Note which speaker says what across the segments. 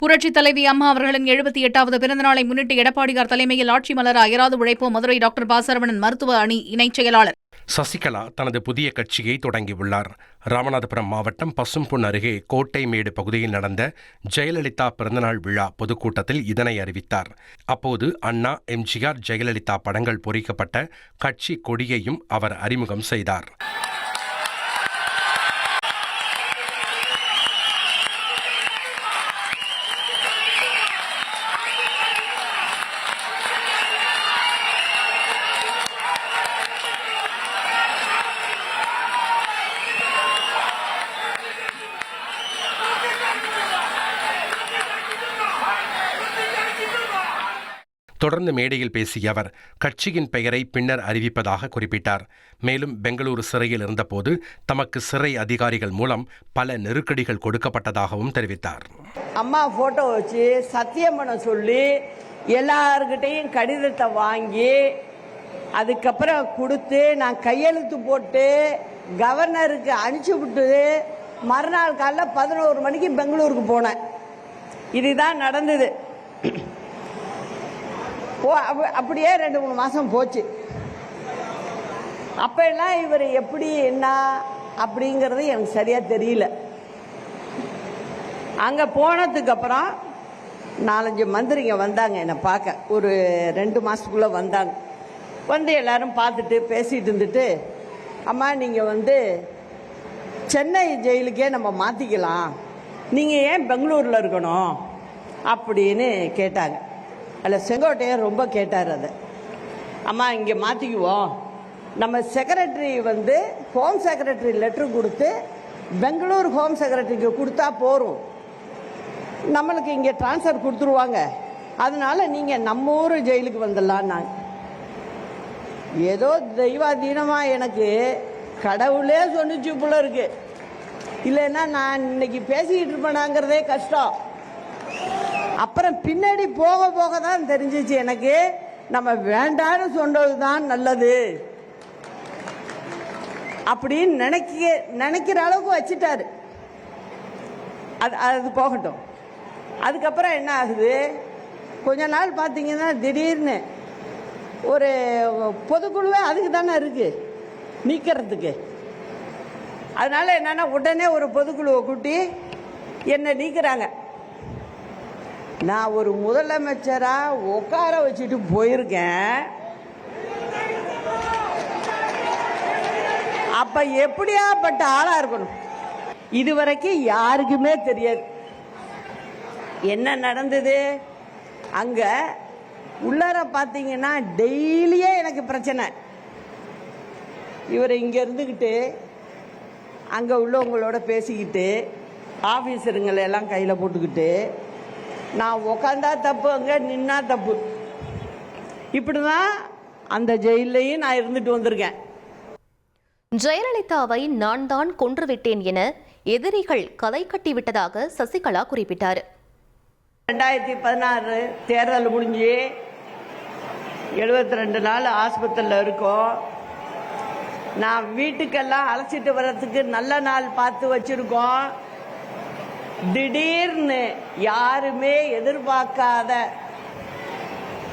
Speaker 1: புரட்சித் தலைவி அம்மா அவர்களின் 78வது பிறந்தநாளை முன்னிட்டு எடப்பாடியார் தலைமையில் ஆட்சி மலர அயராது உழைப்போம் மதுரை டாக்டர் பாசரவணன் மருத்துவ அணி இணைச் செயலாளர்.
Speaker 2: சசிகலா தனது புதிய கட்சியை தொடங்கியுள்ளார். ராமநாதபுரம் மாவட்டம் பசும்பொன் அருகே கோட்டைமேடு பகுதியில் நடந்த ஜெயலலிதா பிறந்தநாள் விழா பொதுக்கூட்டத்தில் இதனை அறிவித்தார். அப்போது அண்ணா, எம்ஜிஆர், ஜெயலலிதா படங்கள் பொறிக்கப்பட்ட கட்சி கொடியையும் அவர் அறிமுகம் செய்தார். தொடர்ந்து மேடையில் பேசிய அவர் கட்சியின் பெயரை பின்னர் அறிவிப்பதாக குறிப்பிட்டார். மேலும் பெங்களூரு சிறையில் இருந்தபோது தமக்கு சிறை அதிகாரிகள் மூலம் பல நெருக்கடிகள் கொடுக்கப்பட்டதாகவும் தெரிவித்தார்.
Speaker 3: அம்மா போட்டோ வச்சு சத்தியம் பண்ண சொல்லி எல்லார்கிட்டையும் கடிதத்தை வாங்கி அதுக்கப்புறம் கொடுத்து நான் கையெழுத்து போட்டு கவர்னருக்கு அனுப்பிச்சு விட்டு மறுநாள் காலைல 11 மணிக்கு பெங்களூருக்கு போனேன். இதுதான் நடந்தது. அப்படியே 2-3 மாசம் போச்சு. அப்ப எல்லாம் இவர் எப்படி என்ன அப்படிங்கறது எனக்கு சரியா தெரியல. அங்க போனதுக்கு அப்புறம் 4-5 மந்திரிங்க வந்தாங்க என்ன பார்க்க. ஒரு 2 மாசத்துக்குள்ள வந்தாங்க. வந்து எல்லாரும் பார்த்துட்டு பேசிட்டு இருந்துட்டு, அம்மா நீங்க சென்னை ஜெயிலுக்கே நம்ம மாத்திக்கலாம், நீங்க ஏன் பெங்களூர்ல இருக்கணும் அப்படின்னு கேட்டாங்க. அதில் செங்கோட்டையர் ரொம்ப கேட்டார். அதை அம்மா இங்கே மாற்றிக்குவோம், நம்ம செக்ரட்டரி ஹோம் செக்ரட்டரி லெட்ரு கொடுத்து பெங்களூர் ஹோம் செக்ரட்டரிக்கு கொடுத்தா போகிறோம், நம்மளுக்கு இங்கே டிரான்ஸ்ஃபர் கொடுத்துருவாங்க, அதனால நீங்கள் நம்ம ஊர் ஜெயிலுக்கு வந்துடலாம். நான் ஏதோ தெய்வாதீனமாக எனக்கு கடவுளே சொன்னிச்சு போல இருக்கு. இல்லைன்னா நான் இன்னைக்கு பேசிக்கிட்டு இருப்பேனாங்கிறதே கஷ்டம். அப்புறம் பின்னாடி போக போக தான் தெரிஞ்சிச்சு எனக்கு நம்ம வேண்டான்னு சொன்னது தான் நல்லது அப்படின்னு நினைக்கிற அளவுக்கு வச்சுட்டாரு. அது போகட்டும். அதுக்கப்புறம் என்ன ஆகுது, கொஞ்ச நாள் பார்த்தீங்கன்னா திடீர்னு ஒரு பொதுக்குழுவே அதுக்கு தானே இருக்கு நீக்கிறதுக்கு. அதனால என்னன்னா உடனே ஒரு பொதுக்குழுவை கூட்டி என்ன நீக்கிறாங்க. நான் ஒரு முதலமைச்சரா உட்கார வச்சுட்டு போயிருக்கேன். அப்ப எப்படியாப்பட்ட ஆளா இருக்கணும் இதுவரைக்கும் யாருக்குமே தெரியாது என்ன நடந்தது. அங்க உள்ளார பாத்தீங்கன்னா டெய்லியே எனக்கு பிரச்சனை. இவர் இங்க இருந்துகிட்டு அங்க உள்ளவங்களோட பேசிக்கிட்டு ஆபீசருங்களை எல்லாம் கையில போட்டுக்கிட்டு, நான் உக்காந்தா தப்பு, அங்க நின்னா தப்பு, இப்படிதான் அந்த ஜெயிலையும் நான் இருந்துட்டு வந்திருக்கேன்.
Speaker 4: ஜெயலலிதாவை நான் தான் கொன்றுவிட்டேன் என எதிரிகள் கதை கட்டிவிட்டதாக சசிகலா குறிப்பிட்டார்.
Speaker 3: 2016 தேர்தல் முடிஞ்சு 72 நாள் ஆஸ்பத்திரியில் இருக்கோம். நான் வீட்டுக்கெல்லாம் அழைச்சிட்டு வர்றதுக்கு நல்ல நாள் பார்த்து வச்சிருக்கோம். திடீர்னு யாருமே எதிர்பார்க்காத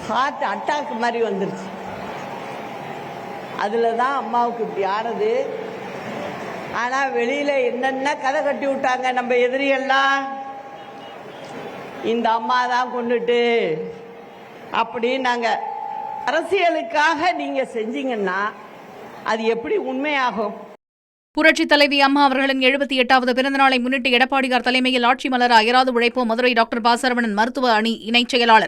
Speaker 3: ஹார்ட் அட்டாக் மாதிரி வந்துருச்சு. அதுலதான் அம்மாவுக்கு இப்படி ஆனது. ஆனா வெளியில என்னென்ன கதை கட்டி விட்டாங்க நம்ம எதிரியெல்லாம், இந்த அம்மா தான் கொண்டுட்டு அப்படின்னாங்க. அரசியலுக்காக நீங்க செஞ்சீங்கன்னா அது எப்படி உண்மையாகும்?
Speaker 1: புரட்சித் தலைவி அம்மா அவர்களின் 78வது பிறந்தநாளை முன்னிட்டு எடப்பாடியார் தலைமையில் ஆட்சி மலர அயராது உழைப்போம் மதுரை டாக்டர் பாசரவணன் மருத்துவ அணி இணைச் செயலாளர்.